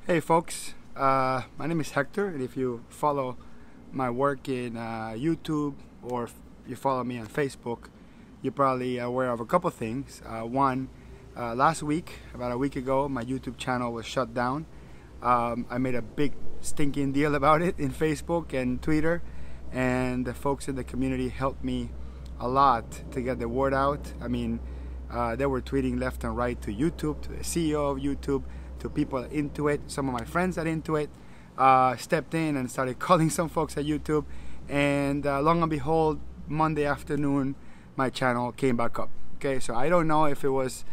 Hey folks, my name is Hector, and if you follow my work in YouTube or if you follow me on Facebook, you're probably aware of a couple things. One, last week, about a week ago, my YouTube channel was shut down. I made a big stinking deal about it in Facebook and Twitter, and the folks in the community helped me a lot to get the word out. I mean, they were tweeting left and right to YouTube, to the CEO of YouTube, to people into it. Some of my friends that into it stepped in and started calling some folks at YouTube, and long and behold, Monday afternoon my channel came back up. Okay, so I don't know if it was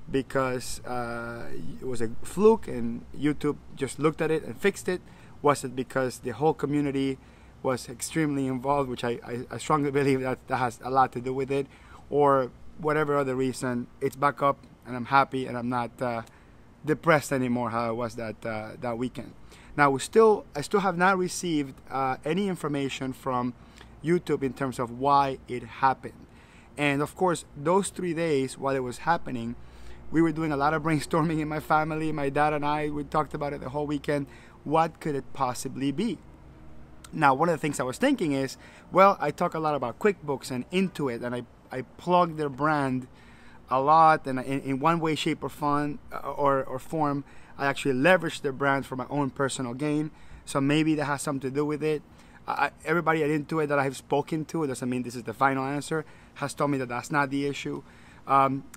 because it was a fluke and YouTube just looked at it and fixed it. Was it because the whole community was extremely involved, which I strongly believe that has a lot to do with it, or whatever other reason, it's back up and I'm happy and I'm not depressed anymore how I was that weekend. Now I still have not received any information from YouTube in terms of why it happened. And of course, those 3 days while it was happening, we were doing a lot of brainstorming in my family. My dad and I, we talked about it the whole weekend. What could it possibly be? Now, one of the things I was thinking is, well, I talk a lot about QuickBooks and Intuit, and I plug their brand a lot, and in one way, shape, or form, I actually leverage their brand for my own personal gain. So maybe that has something to do with it. Everybody at Intuit that I have spoken to, it doesn't mean this is the final answer, has told me that that's not the issue.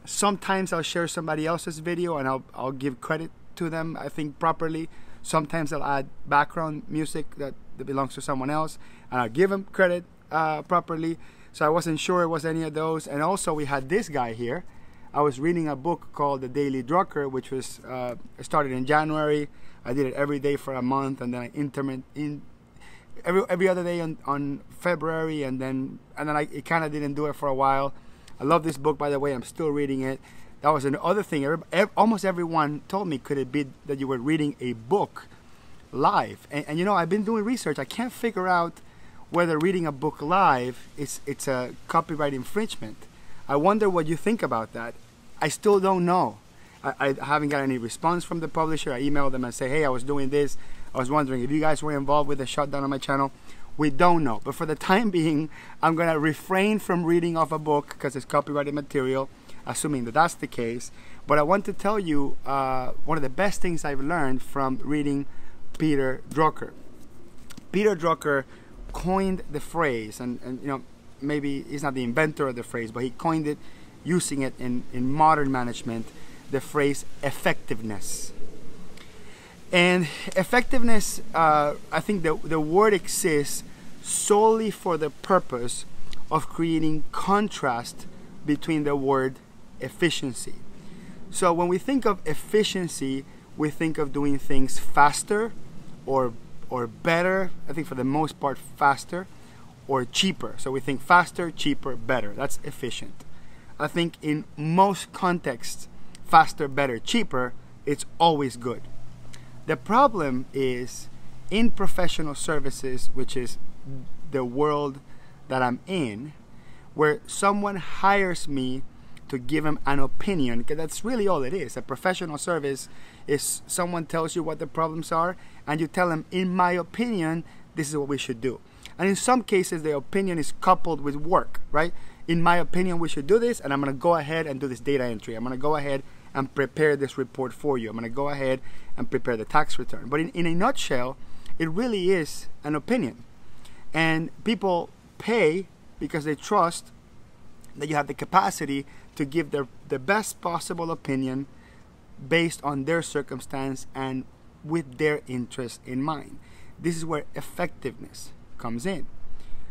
Sometimes I'll share somebody else's video and I'll give credit to them, I think, properly. Sometimes I'll add background music that belongs to someone else and I'll give them credit properly. So I wasn't sure it was any of those. And also we had this guy here. I was reading a book called The Daily Drucker, which was started in January. I did it every day for a month, and then I intermittent every other day on February, and then it kind of didn't do it for a while. I love this book, by the way. I'm still reading it. That was another thing. Almost everyone told me, could it be that you were reading a book live? And you know, I've been doing research. I can't figure out whether reading a book live it's a copyright infringement. I wonder what you think about that. I still don't know. I haven't got any response from the publisher. I emailed them and say, hey, I was doing this. I was wondering if you guys were involved with the shutdown on my channel. We don't know. But for the time being, I'm going to refrain from reading off a book because it's copyrighted material, assuming that that's the case. But I want to tell you one of the best things I've learned from reading Peter Drucker. Peter Drucker coined the phrase, and you know, maybe he's not the inventor of the phrase, but he coined it, using it in modern management, the phrase effectiveness. And effectiveness, I think the word exists solely for the purpose of creating contrast between the word efficiency. So when we think of efficiency, we think of doing things faster or better. I think for the most part faster, or cheaper. So we think faster, cheaper, better. That's efficient. I think in most contexts, faster, better, cheaper, it's always good. The problem is in professional services, which is the world that I'm in, where someone hires me to give them an opinion, because that's really all it is. A professional service is someone tells you what the problems are, and you tell them, in my opinion, this is what we should do. And in some cases, the opinion is coupled with work, right? In my opinion, we should do this, and I'm going to go ahead and do this data entry. I'm going to go ahead and prepare this report for you. I'm going to go ahead and prepare the tax return. But in a nutshell, it really is an opinion. And people pay because they trust that you have the capacity to give the best possible opinion based on their circumstance and with their interest in mind. This is where effectiveness comes in.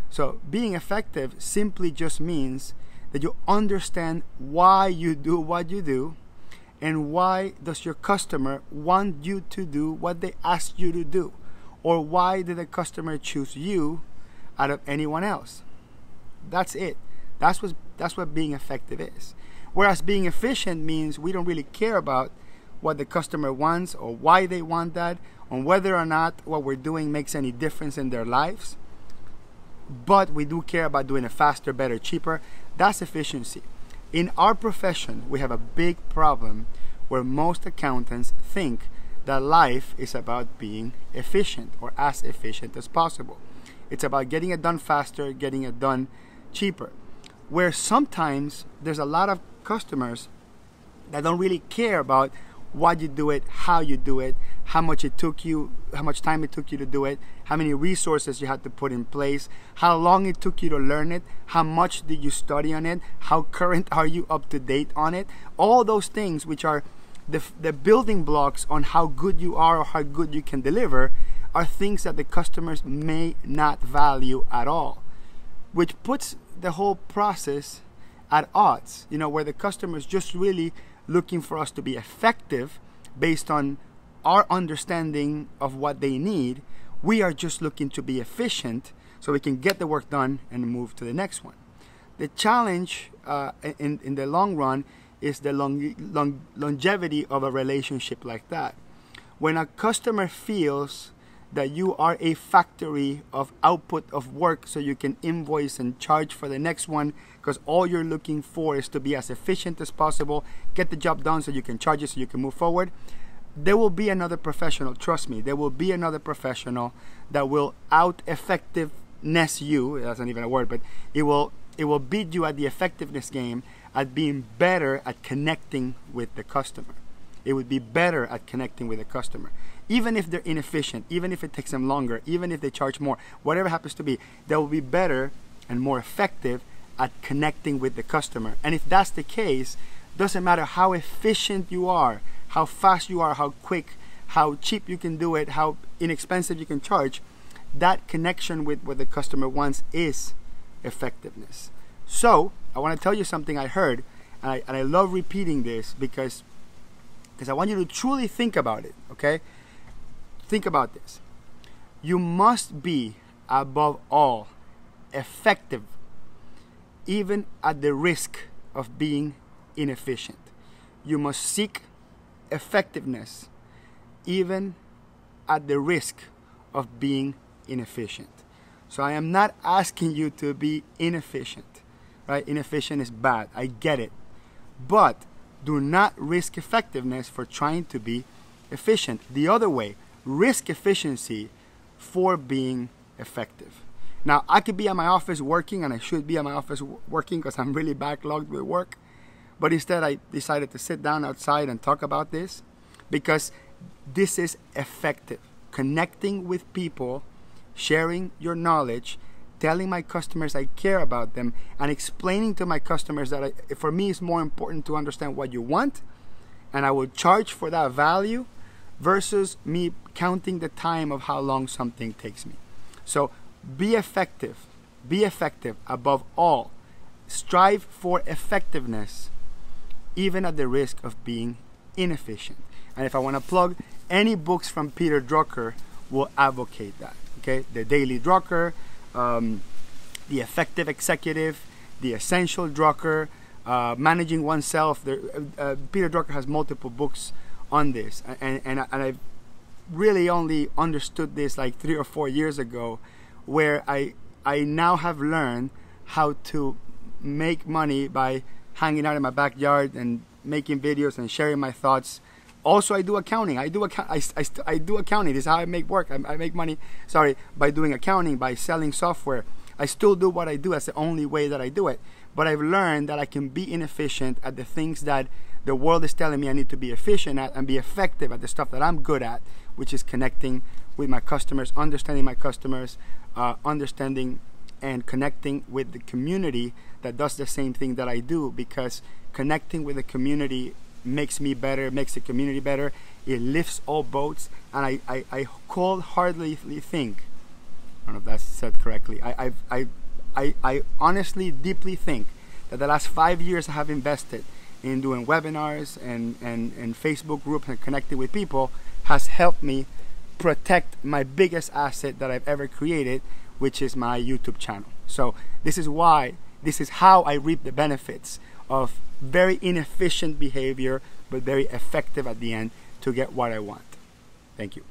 So being effective simply just means that you understand why you do what you do, and why does your customer want you to do what they ask you to do, or why did the customer choose you out of anyone else. That's it. That's what being effective is. Whereas being efficient means we don't really care about what the customer wants or why they want that, on whether or not what we're doing makes any difference in their lives. But we do care about doing it faster, better, cheaper. That's efficiency. In our profession, we have a big problem where most accountants think that life is about being efficient, or as efficient as possible. It's about getting it done faster, getting it done cheaper. Where sometimes there's a lot of customers that don't really care about what you do it, how you do it, how much time it took you to do it, how many resources you had to put in place, how long it took you to learn it, how much did you study on it, how current are you up to date on it. All those things, which are the building blocks on how good you are or how good you can deliver, are things that the customers may not value at all, which puts the whole process at odds, where the customer is just really looking for us to be effective based on our understanding of what they need. We are just looking to be efficient so we can get the work done and move to the next one. The challenge in the long run is the longevity of a relationship like that. When a customer feels that you are a factory of output of work so you can invoice and charge for the next one, because all you're looking for is to be as efficient as possible, get the job done so you can charge it so you can move forward, there will be another professional, trust me, there will be another professional that will out-effectiveness you, that's not even a word, but it will beat you at the effectiveness game, at being better at connecting with the customer. It would be better at connecting with the customer. Even if they're inefficient, even if it takes them longer, even if they charge more, whatever happens to be, they will be better and more effective at connecting with the customer. And if that's the case, doesn't matter how efficient you are, how fast you are, how quick, how cheap you can do it, how inexpensive you can charge, that connection with what the customer wants is effectiveness. So I want to tell you something I heard, and I love repeating this because I want you to truly think about it, okay? Think about this. You must be, above all, effective, even at the risk of being inefficient. You must seek effectiveness, even at the risk of being inefficient. So I am not asking you to be inefficient, right? Inefficient is bad, I get it. But do not risk effectiveness for trying to be efficient. The other way, risk efficiency for being effective. Now, I could be at my office working, and I should be at my office working because I'm really backlogged with work. But instead, I decided to sit down outside and talk about this because this is effective. Connecting with people, sharing your knowledge, telling my customers I care about them, and explaining to my customers that for me it's more important to understand what you want, and I will charge for that value versus me counting the time of how long something takes me. So be effective above all. Strive for effectiveness, even at the risk of being inefficient. And if I want to plug, any books from Peter Drucker will advocate that. Okay, The Daily Drucker, The Effective Executive, The Essential Drucker, Managing Oneself. Peter Drucker has multiple books on this, and I've really only understood this like 3 or 4 years ago, where I now have learned how to make money by hanging out in my backyard and making videos and sharing my thoughts. Also, I do accounting. I do accounting. This is how I make work. I make money, by doing accounting, by selling software. I still do what I do. That's the only way that I do it. But I've learned that I can be inefficient at the things that the world is telling me I need to be efficient at, and be effective at the stuff that I'm good at, which is connecting with my customers, understanding my customers, understanding and connecting with the community that does the same thing that I do, because connecting with the community makes me better, makes the community better. It lifts all boats, and I wholeheartedly think, I don't know if that's said correctly, I honestly deeply think that the last 5 years I have invested in doing webinars and Facebook groups and connecting with people has helped me protect my biggest asset that I've ever created, which is my YouTube channel. So this is how I reap the benefits of very inefficient behavior, but very effective at the end to get what I want. Thank you.